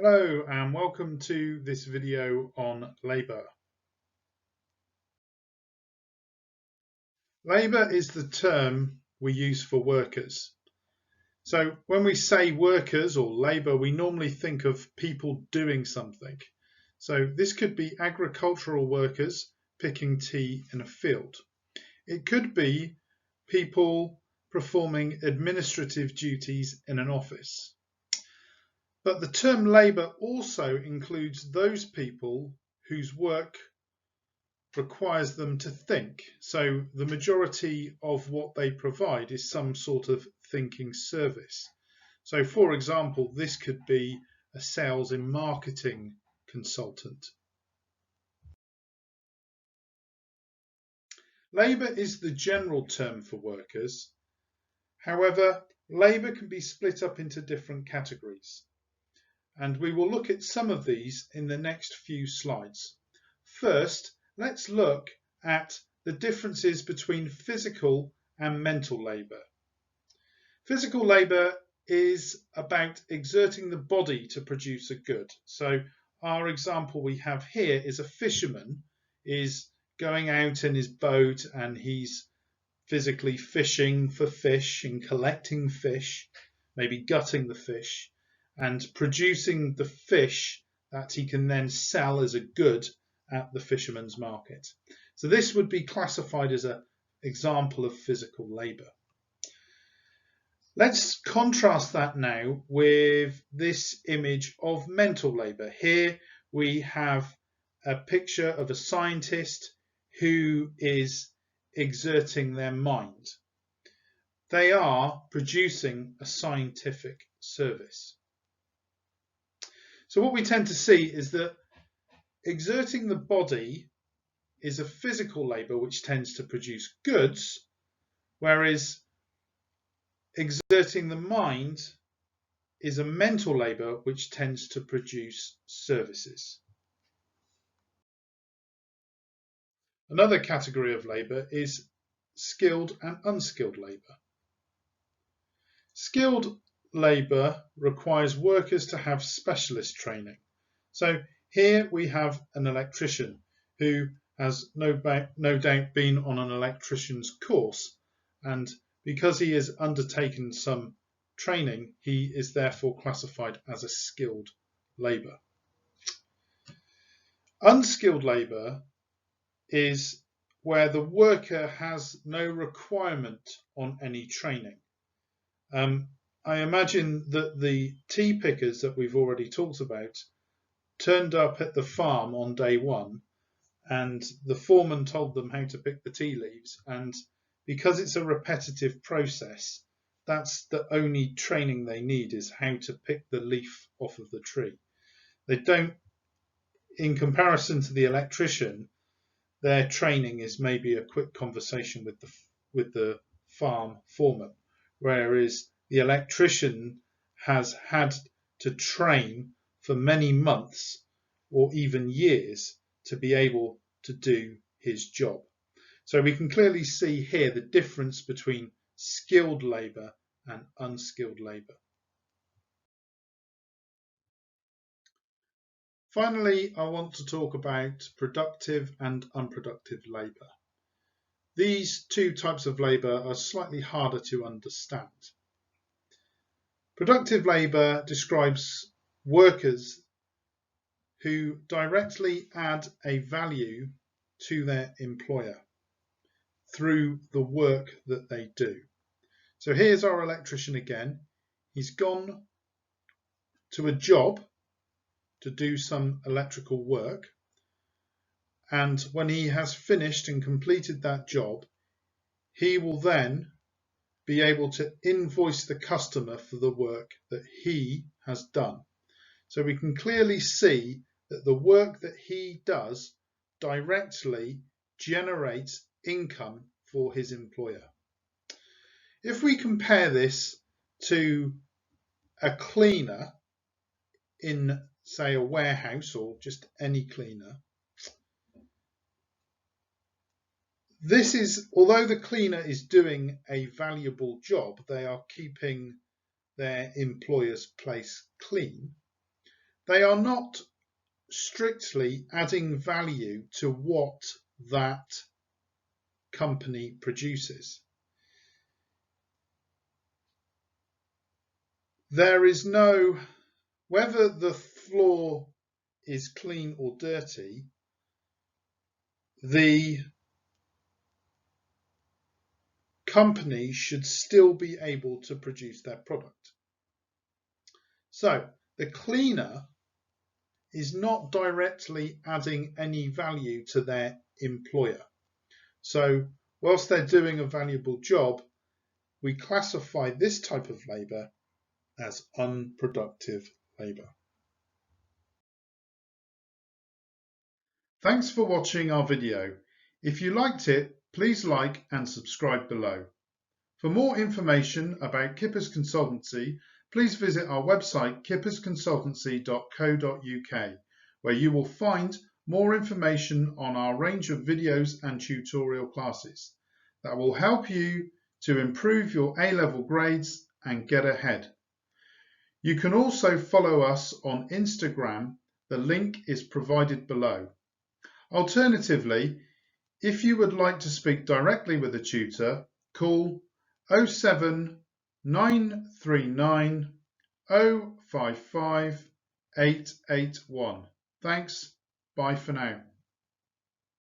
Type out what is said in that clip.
Hello and welcome to this video on labour. Labour is the term we use for workers. So when we say workers or labour, we normally think of people doing something. So this could be agricultural workers picking tea in a field. It could be people performing administrative duties in an office. But the term labour also includes those people whose work requires them to think. So the majority of what they provide is some sort of thinking service. So for example, this could be a sales and marketing consultant. Labour is the general term for workers. However, labour can be split up into different categories. And we will look at some of these in the next few slides. First, let's look at the differences between physical and mental labour. Physical labour is about exerting the body to produce a good. So our example we have here is a fisherman is going out in his boat and he's physically fishing for fish and collecting fish, maybe gutting the fish, and producing the fish that he can then sell as a good at the fisherman's market. So this would be classified as an example of physical labour. Let's contrast that now with this image of mental labour. Here we have a picture of a scientist who is exerting their mind. They are producing a scientific service. So what we tend to see is that exerting the body is a physical labour which tends to produce goods, whereas exerting the mind is a mental labour which tends to produce services. Another category of labour is skilled and unskilled labour. Skilled labour requires workers to have specialist training. So here we have an electrician who has no doubt been on an electrician's course, and because he has undertaken some training, he is therefore classified as a skilled labour. Unskilled labour is where the worker has no requirement on any training. I imagine that the tea pickers that we've already talked about turned up at the farm on day one and the foreman told them how to pick the tea leaves, and because it's a repetitive process, that's the only training they need, is how to pick the leaf off of the tree. They don't, in comparison to the electrician, their training is maybe a quick conversation with the farm foreman, whereas the electrician has had to train for many months or even years to be able to do his job. So we can clearly see here the difference between skilled labour and unskilled labour. Finally, I want to talk about productive and unproductive labour. These two types of labour are slightly harder to understand. Productive labour describes workers who directly add a value to their employer through the work that they do. So here's our electrician again. He's gone to a job to do some electrical work, and when he has finished and completed that job, he will then be able to invoice the customer for the work that he has done. So we can clearly see that the work that he does directly generates income for his employer. If we compare this to a cleaner in, say, a warehouse or just any cleaner, this is, although the cleaner is doing a valuable job, they are keeping their employer's place clean. they are not strictly adding value to what that company produces. There is no, whether the floor is clean or dirty, the company should still be able to produce their product. So the cleaner is not directly adding any value to their employer. So whilst they're doing a valuable job, we classify this type of labour as unproductive labour. Thanks for watching our video. If you liked it, please like and subscribe below. For more information about Kippers Consultancy, please visit our website kippersconsultancy.co.uk, where you will find more information on our range of videos and tutorial classes that will help you to improve your A-level grades and get ahead. You can also follow us on Instagram. The link is provided below. Alternatively, if you would like to speak directly with a tutor, call 07939 055 881. Thanks. Bye for now.